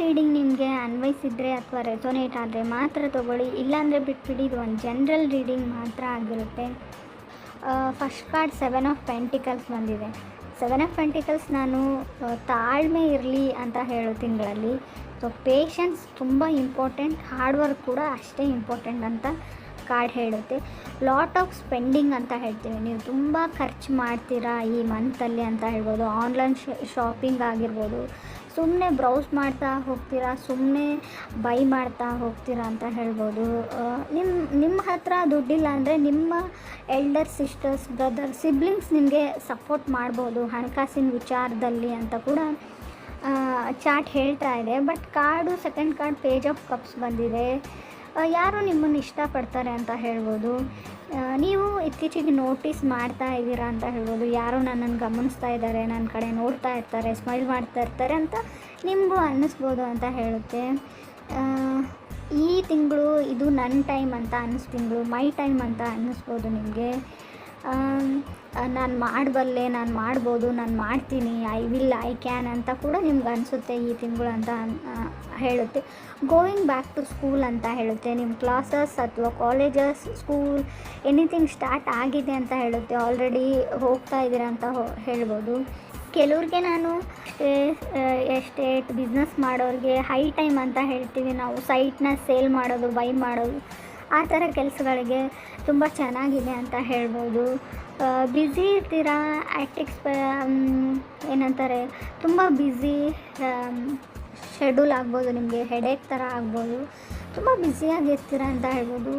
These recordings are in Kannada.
ರೀಡಿಂಗ್ ನಿಮಗೆ ಅನ್ವಯಿಸಿದರೆ ಅಥವಾ ರೆಸೊನೇಟ್ ಆದರೆ ಮಾತ್ರ ತೊಗೊಳ್ಳಿ, ಇಲ್ಲಾಂದರೆ ಬಿಟ್ಬಿಡಿ. ಇದು ಒಂದು ಜನರಲ್ ರೀಡಿಂಗ್ ಮಾತ್ರ ಆಗಿರುತ್ತೆ. ಫಸ್ಟ್ ಕಾರ್ಡ್ 7 ಆಫ್ ಪೆಂಟಿಕಲ್ಸ್ ಬಂದಿದೆ. 7 ಆಫ್ ಪೆಂಟಿಕಲ್ಸ್ ನಾನು ತಾಳ್ಮೆ ಇರಲಿ ಅಂತ ಹೇಳೋ ತಿಂಗಳಲ್ಲಿ. ಸೊ ಪೇಷನ್ಸ್ ತುಂಬ ಇಂಪಾರ್ಟೆಂಟ್, ಹಾರ್ಡ್ ವರ್ಕ್ ಕೂಡ ಅಷ್ಟೇ ಇಂಪಾರ್ಟೆಂಟ್ ಅಂತ ಕಾರ್ಡ್ ಹೇಳುತ್ತೆ. ಲಾಟ್ ಆಫ್ ಸ್ಪೆಂಡಿಂಗ್ ಅಂತ ಹೇಳ್ತೀವಿ, ನೀವು ತುಂಬ ಖರ್ಚು ಮಾಡ್ತೀರಾ ಈ ಮಂತಲ್ಲಿ ಅಂತ ಹೇಳ್ಬೋದು. ಆನ್ಲೈನ್ ಶಾಪಿಂಗ್ ಆಗಿರ್ಬೋದು, ಸುಮ್ಮನೆ ಬ್ರೌಸ್ ಮಾಡ್ತಾ ಹೋಗ್ತೀರಾ, ಸುಮ್ಮನೆ ಬೈ ಮಾಡ್ತಾ ಹೋಗ್ತೀರಾ ಅಂತ ಹೇಳ್ಬೋದು. ನಿಮ್ಮ ಹತ್ರ ದುಡ್ಡಿಲ್ಲ ಅಂದರೆ ನಿಮ್ಮ ಎಲ್ಡರ್ ಸಿಸ್ಟರ್ಸ್, ಬ್ರದರ್, ಸಿಬ್ಲಿಂಗ್ಸ್ ನಿಮಗೆ ಸಪೋರ್ಟ್ ಮಾಡ್ಬೋದು ಹಣಕಾಸಿನ ವಿಚಾರದಲ್ಲಿ ಅಂತ ಕೂಡ ಚಾರ್ಟ್ ಹೇಳ್ತಾ ಇದೆ. But card second card page of cups ಬಂದಿದೆ. ಯಾರು ನಿಮ್ಮನ್ನು ಇಷ್ಟಪಡ್ತಾರೆ ಅಂತ ಹೇಳ್ಬೋದು. ನೀವು ಇತ್ತೀಚೆಗೆ ನೋಟಿಸ್ ಮಾಡ್ತಾ ಇದ್ದೀರಾ ಅಂತ ಹೇಳ್ಬೋದು. ಯಾರೋ ನನ್ನನ್ನು ಗಮನಿಸ್ತಾ ಇದ್ದಾರೆ, ನನ್ನ ಕಡೆ ನೋಡ್ತಾ ಇರ್ತಾರೆ, ಸ್ಮೈಲ್ ಮಾಡ್ತಾ ಇರ್ತಾರೆ ಅಂತ ನಿಮಗೂ ಅನ್ನಿಸ್ಬೋದು ಅಂತ ಹೇಳುತ್ತೆ. ಈ ತಿಂಗಳು ಇದು ನನ್ನ ಟೈಮ್ ಅಂತ ತಿಂಗಳು ಮೈ ಟೈಮ್ ಅಂತ ಅನ್ನಿಸ್ಬೋದು ನಿಮಗೆ. ನಾನು ಮಾಡಬಲ್ಲೆ, ನಾನು ಮಾಡ್ಬೋದು, ನಾನು ಮಾಡ್ತೀನಿ, ಐ ವಿಲ್, ಐ ಕ್ಯಾನ್ ಅಂತ ಕೂಡ ನಿಮ್ಗೆ ಅನಿಸುತ್ತೆ ಈ ತಿಂಗಳು ಅಂತ ಹೇಳುತ್ತೆ. ಗೋಯಿಂಗ್ ಬ್ಯಾಕ್ ಟು ಸ್ಕೂಲ್ ಅಂತ ಹೇಳುತ್ತೆ. ನಿಮ್ಮ ಕ್ಲಾಸಸ್ ಅಥವಾ ಕಾಲೇಜಸ್, ಸ್ಕೂಲ್, ಎನಿಥಿಂಗ್ ಸ್ಟಾರ್ಟ್ ಆಗಿದೆ ಅಂತ ಹೇಳುತ್ತೆ. ಆಲ್ರೆಡಿ ಹೋಗ್ತಾ ಇದ್ದೀರಾ ಅಂತ ಹೇಳ್ಬೋದು. ಕೆಲವ್ರಿಗೆ ನಾನು ಎಸ್ಟೇಟ್ ಬಿಸ್ನೆಸ್ ಮಾಡೋರಿಗೆ ಹೈ ಟೈಮ್ ಅಂತ ಹೇಳ್ತೀವಿ ನಾವು. ಸೈಟ್ನ ಸೇಲ್ ಮಾಡೋದು, ಬೈ ಮಾಡೋದು, ಆ ಥರ ಕೆಲಸಗಳಿಗೆ ತುಂಬ ಚೆನ್ನಾಗಿದೆ ಅಂತ ಹೇಳ್ಬೋದು. ಬ್ಯುಸಿ ಇರ್ತೀರಾ, ಏನಂತಾರೆ, ತುಂಬ ಬ್ಯುಸಿ ಶೆಡ್ಯೂಲ್ ಆಗ್ಬೋದು, ನಿಮಗೆ ಹೆಡೇಕ್ ಥರ ಆಗ್ಬೋದು, ತುಂಬ ಬ್ಯುಸಿಯಾಗಿರ್ತೀರ ಅಂತ ಹೇಳ್ಬೋದು.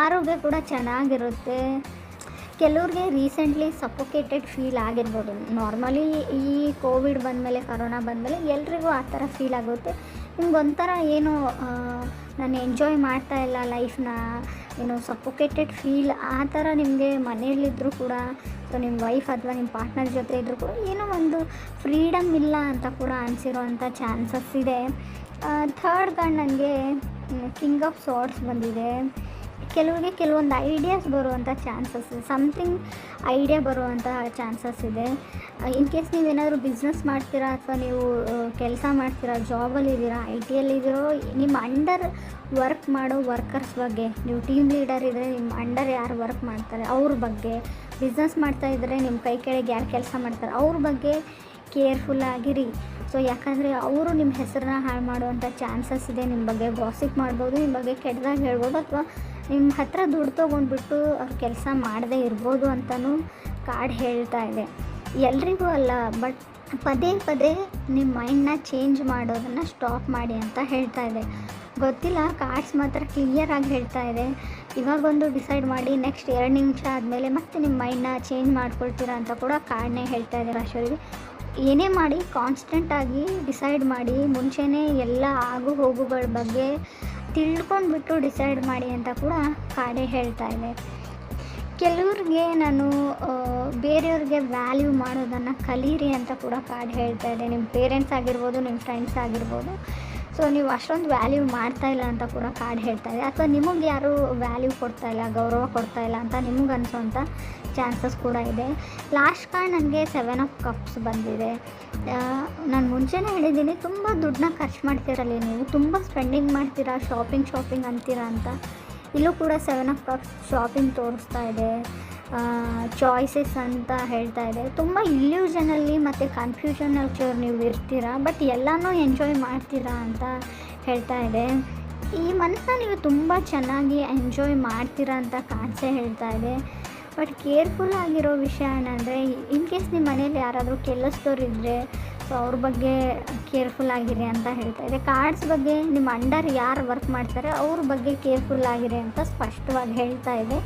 ಆರೋಗ್ಯ ಕೂಡ ಚೆನ್ನಾಗಿರುತ್ತೆ. ಕೆಲವ್ರಿಗೆ ರೀಸೆಂಟ್ಲಿ ಸಫೋಕೇಟೆಡ್ ಫೀಲ್ ಆಗಿರ್ಬೋದು. ನಾರ್ಮಲಿ ಈ ಕೋವಿಡ್ ಬಂದಮೇಲೆ, ಕರೋನಾ ಬಂದಮೇಲೆ ಎಲ್ರಿಗೂ ಆ ಥರ ಫೀಲ್ ಆಗುತ್ತೆ. ನಿಮ್ಗೊಂಥರ ಏನೋ ನಾನು ಎಂಜಾಯ್ ಮಾಡ್ತಾ ಇಲ್ಲ ಲೈಫ್ನ, ಏನೋ ಸಫೋಕೇಟೆಡ್ ಫೀಲ್ ಆ ಥರ ನಿಮಗೆ ಮನೆಯಲ್ಲಿದ್ದರೂ ಕೂಡ, ಸೊ ನಿಮ್ಮ ವೈಫ್ ಅಥವಾ ನಿಮ್ಮ ಪಾರ್ಟ್ನರ್ ಜೊತೆ ಇದ್ದರೂ ಕೂಡ ಏನೋ ಒಂದು ಫ್ರೀಡಮ್ ಇಲ್ಲ ಅಂತ ಕೂಡ ಅನಿಸಿರೋವಂಥ ಚಾನ್ಸಸ್ ಇದೆ. ಥರ್ಡ್ ಕಾರ್ಡ್ ನನಗೆ ಕಿಂಗ್ ಆಫ್ ಸಾರ್ಡ್ಸ್ ಬಂದಿದೆ. ಕೆಲವರಿಗೆ ಕೆಲವೊಂದು ಐಡಿಯಾಸ್ ಬರುವಂಥ ಚಾನ್ಸಸ್ ಇದೆ, ಸಮಥಿಂಗ್ ಐಡಿಯಾ ಬರುವಂಥ ಚಾನ್ಸಸ್ ಇದೆ. ಇನ್ ಕೇಸ್ ನೀವೇನಾದರೂ ಬಿಸ್ನೆಸ್ ಮಾಡ್ತೀರಾ ಅಥವಾ ನೀವು ಕೆಲಸ ಮಾಡ್ತೀರಾ, ಜಾಬಲ್ಲಿದ್ದೀರಾ, ಐ ಟಿಯಲ್ಲಿದ್ದೀರೋ, ನಿಮ್ಮ ಅಂಡರ್ ವರ್ಕ್ ಮಾಡೋ ವರ್ಕರ್ಸ್ ಬಗ್ಗೆ, ನೀವು ಟೀಮ್ ಲೀಡರ್ ಇದ್ದರೆ ನಿಮ್ಮ ಅಂಡರ್ ಯಾರು ವರ್ಕ್ ಮಾಡ್ತಾರೆ ಅವ್ರ ಬಗ್ಗೆ, ಬಿಸ್ನೆಸ್ ಮಾಡ್ತಾಯಿದ್ರೆ ನಿಮ್ಮ ಕೈ ಕೆಳಗೆ ಯಾರು ಕೆಲಸ ಮಾಡ್ತಾರೆ ಅವ್ರ ಬಗ್ಗೆ ಕೇರ್ಫುಲ್ಲಾಗಿರಿ. ಸೊ ಯಾಕಂದರೆ ಅವರು ನಿಮ್ಮ ಹೆಸರನ್ನ ಹಾಳು ಮಾಡುವಂಥ ಚಾನ್ಸಸ್ ಇದೆ. ನಿಮ್ಮ ಬಗ್ಗೆ ಗಾಸಿಪ್ ಮಾಡ್ಬೋದು, ನಿಮ್ಮ ಬಗ್ಗೆ ಕೆಟ್ಟದಾಗಿ ಹೇಳ್ಬೋದು, ಅಥವಾ ನಿಮ್ಮ ಹತ್ರ ದುಡ್ಡು ತೊಗೊಂಡ್ಬಿಟ್ಟು ಅವ್ರು ಕೆಲಸ ಮಾಡದೇ ಇರ್ಬೋದು ಅಂತಲೂ ಕಾರ್ಡ್ ಹೇಳ್ತಾ ಇದೆ. ಎಲ್ರಿಗೂ ಅಲ್ಲ, ಬಟ್ ಪದೇ ಪದೇ ನಿಮ್ಮ ಮೈಂಡನ್ನ ಚೇಂಜ್ ಮಾಡೋದನ್ನು ಸ್ಟಾಪ್ ಮಾಡಿ ಅಂತ ಹೇಳ್ತಾ ಇದೆ. ಗೊತ್ತಿಲ್ಲ, ಕಾರ್ಡ್ಸ್ ಮಾತ್ರ ಕ್ಲಿಯರಾಗಿ ಹೇಳ್ತಾ ಇದೆ. ಇವಾಗೊಂದು ಡಿಸೈಡ್ ಮಾಡಿ ನೆಕ್ಸ್ಟ್ 2 ನಿಮಿಷ ಆದಮೇಲೆ ಮತ್ತೆ ನಿಮ್ಮ ಮೈಂಡನ್ನ ಚೇಂಜ್ ಮಾಡ್ಕೊಳ್ತೀರಾ ಅಂತ ಕೂಡ ಕಾರ್ಡ್ನೇ ಹೇಳ್ತಾ ಇದೆ ರಾಶಿಯವರಿಗೆ. ಏನೇ ಮಾಡಿ ಕಾನ್ಸ್ಟೆಂಟಾಗಿ ಡಿಸೈಡ್ ಮಾಡಿ, ಮುಂಚೆನೇ ಎಲ್ಲ ಆಗು ಹೋಗುಗಳ ಬಗ್ಗೆ ತಿಳ್ಕೊಂಡ್ಬಿಟ್ಟು ಡಿಸೈಡ್ ಮಾಡಿ ಅಂತ ಕೂಡ ಕಾರ್ಡೇ ಹೇಳ್ತಾ ಇದೆ. ಕೆಲವ್ರಿಗೆ ನಾನು ಬೇರೆಯವ್ರಿಗೆ ವ್ಯಾಲ್ಯೂ ಮಾಡೋದನ್ನು ಕಲೀರಿ ಅಂತ ಕೂಡ ಕಾರ್ಡ್ ಹೇಳ್ತಾ ಇದೆ. ನಿಮ್ಮ ಪೇರೆಂಟ್ಸ್ ಆಗಿರ್ಬೋದು, ನಿಮ್ಮ ಫ್ರೆಂಡ್ಸ್ ಆಗಿರ್ಬೋದು, ಸೊ ನೀವು ಅಷ್ಟೊಂದು ವ್ಯಾಲ್ಯೂ ಮಾಡ್ತಾಯಿಲ್ಲ ಅಂತ ಕೂಡ ಕಾರ್ಡ್ ಹೇಳ್ತಾ ಇದೆ. ಅಥವಾ ನಿಮಗೆ ಯಾರೂ ವ್ಯಾಲ್ಯೂ ಕೊಡ್ತಾಯಿಲ್ಲ, ಗೌರವ ಕೊಡ್ತಾಯಿಲ್ಲ ಅಂತ ನಿಮಗೆ ಅನಿಸೋಂಥ ಚಾನ್ಸಸ್ ಕೂಡ ಇದೆ. ಲಾಸ್ಟ್ ಕಾರ್ಡ್ ನನಗೆ 7 ಆಫ್ ಕಪ್ಸ್ ಬಂದಿದೆ. ನಾನು ಮುಂಚೆನೇ ಹೇಳಿದ್ದೀನಿ, ತುಂಬ ದುಡ್ಡನ್ನ ಖರ್ಚು ಮಾಡ್ತೀರಲ್ಲಿ ನೀವು, ತುಂಬ ಸ್ಪೆಂಡಿಂಗ್ ಮಾಡ್ತೀರಾ, ಶಾಪಿಂಗ್ ಅಂತೀರಾ ಅಂತ. ಇಲ್ಲೂ ಕೂಡ 7 ಆಫ್ ಕಪ್ಸ್ ಶಾಪಿಂಗ್ ತೋರಿಸ್ತಾ ಇದೆ, ಚಾಯ್ಸಸ್ ಅಂತ ಹೇಳ್ತಾ ಇದೆ. ತುಂಬ ಇಲ್ಯೂಷನಲ್ಲಿ ಮತ್ತು ಕನ್ಫ್ಯೂಷನಲ್ಲಿ ನೀವು ಇರ್ತೀರಾ, ಬಟ್ ಎಲ್ಲನೂ ಎಂಜಾಯ್ ಮಾಡ್ತೀರಾ ಅಂತ ಹೇಳ್ತಾ ಇದೆ. ಈ ಮಂತ್ನ ನೀವು ತುಂಬ ಚೆನ್ನಾಗಿ ಎಂಜಾಯ್ ಮಾಡ್ತೀರಾ ಅಂತ ಕಾಣಿಸೇ ಹೇಳ್ತಾ ಇದೆ. ಬಟ್ ಕೇರ್ಫುಲ್ ಆಗಿರೋ ವಿಷಯ ಏನಂದರೆ, ಇನ್ ಕೇಸ್ ನಿಮ್ಮ ಮನೇಲಿ ಯಾರಾದರೂ ಕೆಲಸದವ್ರು ಇದ್ದರೆ ಸೊ ಅವ್ರ ಬಗ್ಗೆ ಕೇರ್ಫುಲ್ ಆಗಿರಿ ಅಂತ ಹೇಳ್ತಾ ಇದೆ. ಕಾರ್ಡ್ಸ್ ಬಗ್ಗೆ ನಿಮ್ಮ ಅಂಡರ್ ಯಾರು ವರ್ಕ್ ಮಾಡ್ತಾರೆ ಅವ್ರ ಬಗ್ಗೆ ಕೇರ್ಫುಲ್ ಆಗಿರಿ ಅಂತ ಸ್ಪಷ್ಟವಾಗಿ ಹೇಳ್ತಾ ಇದೆ.